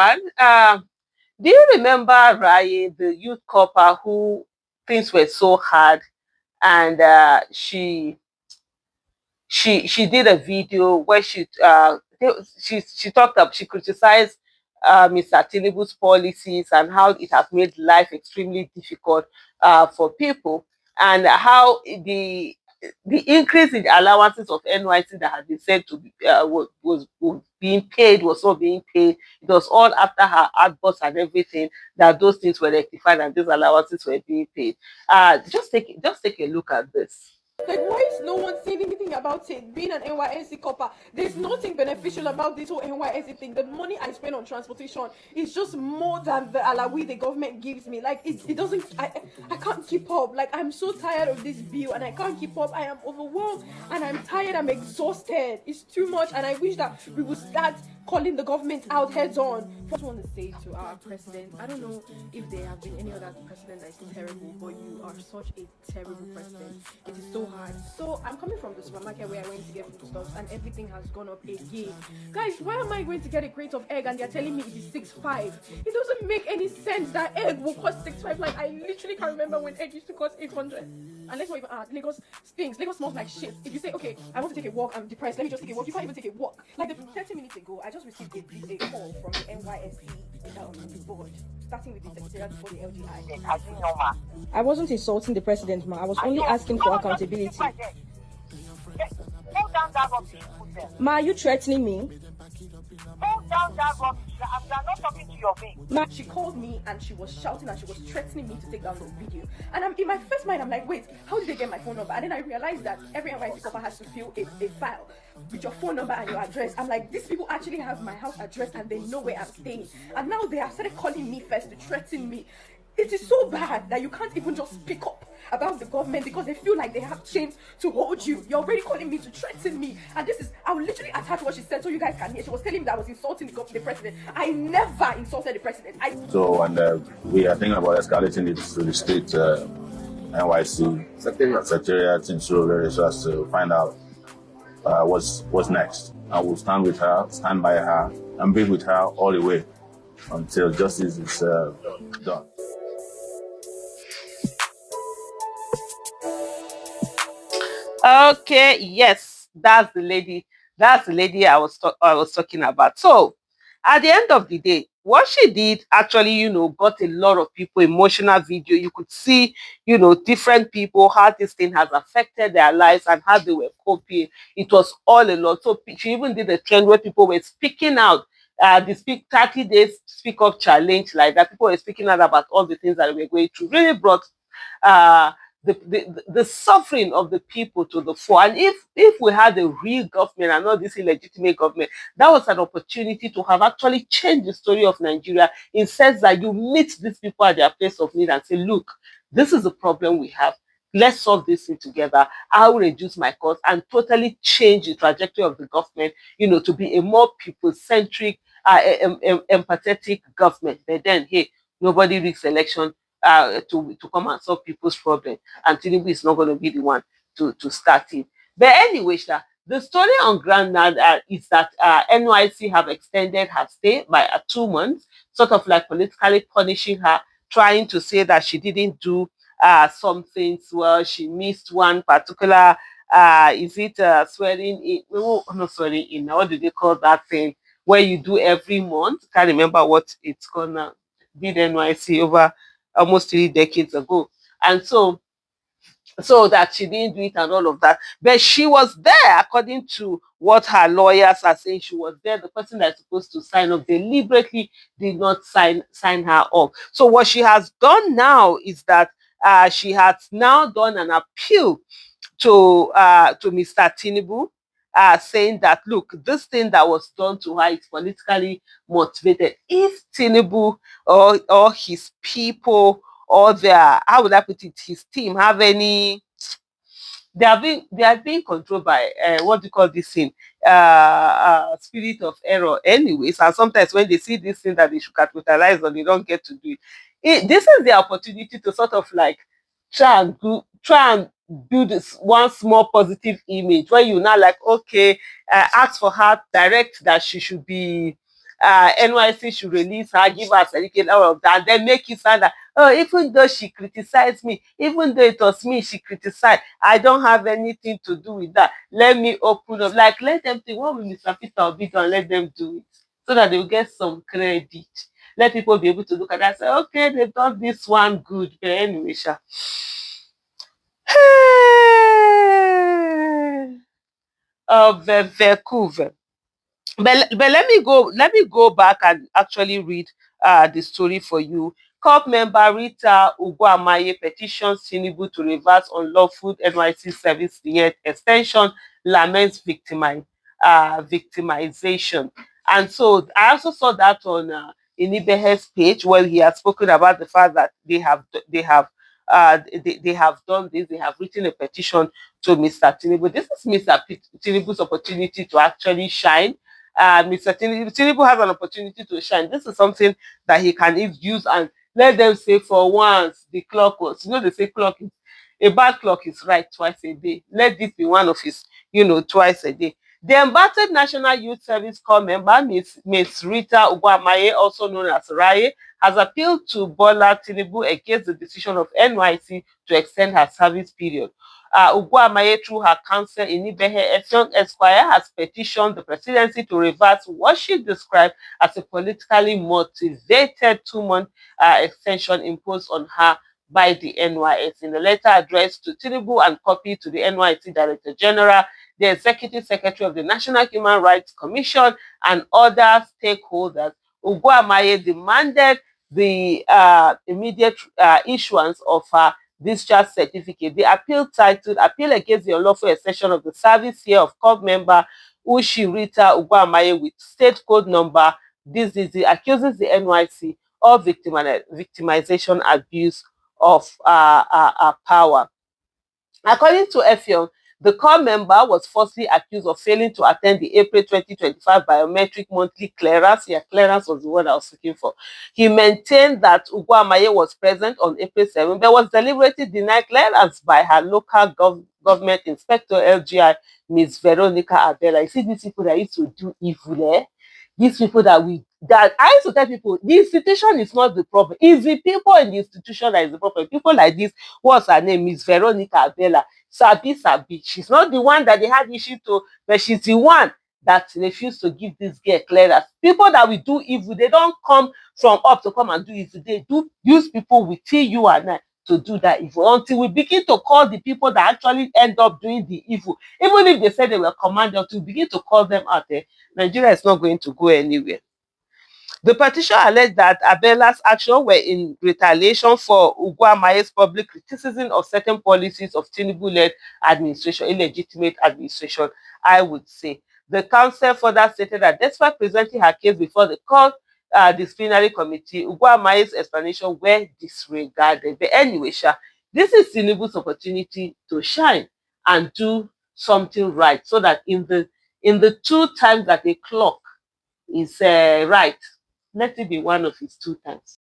one. Do you remember Raye, the youth copper who things were so hard, and she did a video where she talked up, she criticized Mr. Tinubu's policies and how it has made life extremely difficult for people, and how the increase in the allowances of NYC that had been said to be was being paid, was not being paid. It was all after her outbursts and everything that those things were rectified and those allowances were being paid. Just take a look at this. Like, why is no one saying anything about it? Being an NYSC copper, there's nothing beneficial about this whole NYSC thing. The money I spend on transportation is just more than the alawi the government gives me. Like, it doesn't. I can't keep up. Like, I'm so tired of this bill, and I can't keep up. I am overwhelmed, and I'm tired. I'm exhausted. It's too much, and I wish that we would start calling the government out heads on. I just want to say to our president, I don't know if there have been any other president that is terrible, but you are such a terrible president. It is so hard. So I'm coming from the supermarket where I went to get foodstuffs, and everything has gone up again. Guys, why am I going to get a crate of egg and they're telling me it is 6.5? It doesn't make any sense that egg will cost 6.5. Like, I literally can't remember when egg used to cost 800. And let's not even add, Lagos stinks. Lagos smells like shit. If you say, okay, I want to take a walk, I'm depressed, let me just take a walk, you can't even take a walk. Like, 30 minutes ago, I just received a call from the NYSC board, starting with the secretariat before the LGI. I wasn't insulting the president, ma. I was only asking for accountability. Hold down that rubbish. Ma, are you threatening me? Hold down that rubbish. I'm not talking to your mate. Ma, she called me and she was shouting and she was threatening me to take down the video. And in my first mind, I'm like, wait, how did they get my phone number? And then I realized that every NYC copper has to fill a file with your phone number and your address. I'm like, these people actually have my house address and they know where I'm staying. And now they have started calling me first to threaten me. It is so bad that you can't even just speak up about the government because they feel like they have chains to hold you. You're already calling me to threaten me. And this is, I will literally attach what she said so you guys can hear. She was telling me that I was insulting the president. I never insulted the president. We are thinking about escalating it to the state NYC secretariat in Surulere so as to find out what's next. I will stand with her, stand by her, and be with her all the way until justice is done. Okay, yes, that's the lady. That's the lady I was talking about. So, at the end of the day, what she did actually, got a lot of people emotional video. You could see, different people, how this thing has affected their lives and how they were coping. It was all a lot. So she even did a trend where people were speaking out. The 30 days speak up challenge, like that. People were speaking out about all the things that we were going through. Really brought uh the suffering of the people to the fore. And if we had a real government and not this illegitimate government, that was an opportunity to have actually changed the story of Nigeria in sense that you meet these people at their place of need and say, look, this is the problem we have. Let's solve this thing together. I will reduce my costs and totally change the trajectory of the government, to be a more people-centric, empathetic government. But then, hey, nobody risks election to come and solve people's problem, and Tinubu is not going to be the one to start it. But anyway, the story on ground now is that NYC have extended her stay by 2 months, sort of like politically punishing her, trying to say that she didn't do some things well. She missed one particular, is it swearing in? Oh, not swearing in. What do they call that thing where you do every month? Can't remember what it's called now. Did NYC over almost 3 decades ago. And so that she didn't do it and all of that. But she was there, according to what her lawyers are saying. She was there. The person that's supposed to sign up deliberately did not sign her up. So what she has done now is that she has now done an appeal to Mr. Tinubu, saying that, look, this thing that was done to her is politically motivated. If Tinubu or his people or their, how would I put it, his team have any, they are being controlled by what do you call this thing, spirit of error anyways. And sometimes when they see this thing that they should capitalize on, they don't get to do it. This is the opportunity to sort of like try and build this one small positive image where you now like, okay, ask for her, direct that she should be NYC should release her, give her certificate, all of that, and then make it sound that, oh, even though she criticized me, even though it was me she criticized, I don't have anything to do with that. Let me open up. Like, let them think, what will Mr. Peter Obi do, and let them do it so that they will get some credit. Let people be able to look at that and say, okay, they've done this one good. But anyway, sha. Very cool. But let me go back and actually read the story for you. COP member Rita Uguamaye petitions Tinubu to reverse unlawful NYC service year extension, laments victimization. And so I also saw that on Inibehe's page, where he has spoken about the fact that they have done this. They have written a petition to Mr. Tinubu. This is Mr. Tinubu's opportunity to actually shine. Mr. Tinubu has an opportunity to shine. This is something that he can use and let them say for once the clock was, they say a bad clock is right twice a day. Let this be one of his, twice a day. The embattled National Youth Service Corps member, Ms. Rita Uguamaye, also known as Raye, has appealed to Bola Tinubu against the decision of NYC to extend her service period. Uguamaye, through her counsel Inibehe Effiong Esquire, has petitioned the presidency to reverse what she described as a politically motivated 2-month extension imposed on her by the NYS. In a letter addressed to Tinubu and copied to the NYC Director General, the Executive Secretary of the National Human Rights Commission, and other stakeholders, Uguamaye demanded the immediate issuance of her discharge certificate. The appeal, titled Appeal Against the Unlawful Extension of the Service Year of COP member Ushi Rita Uguamaye with state code number DZZ, accuses the NYC of victimization, abuse of power. According to Effiong, the core member was falsely accused of failing to attend the April 2025 biometric monthly clearance. Yeah, clearance was the word I was looking for. He maintained that Uguamaye was present on April 7, but was deliberately denied clearance by her local government inspector, LGI, Ms. Veronica Abela. You see these people that used to do evil, these people that I used to tell people, the institution is not the problem. It's the people in the institution that is the problem. People like this, what's her name, Miss Veronica Abela, Sabi. She's not the one that they had issue to, but she's the one that refused to give this girl clearance. People that will do evil, they don't come from up to come and do evil. They do use people within you and I to do that evil, until we begin to call the people that actually end up doing the evil. Even if they say they were commanded, to begin to call them out there, Nigeria is not going to go anywhere. The petition alleged that Abela's actions were in retaliation for Uguamaye's public criticism of certain policies of Tinubu-led administration, illegitimate administration, I would say. The council further stated that despite presenting her case before the court disciplinary committee, Uguamaye's explanations were disregarded. But anyway, this is Tinubu's opportunity to shine and do something right, so that in the 2 times that they clock is right, let it be one of his 2 times.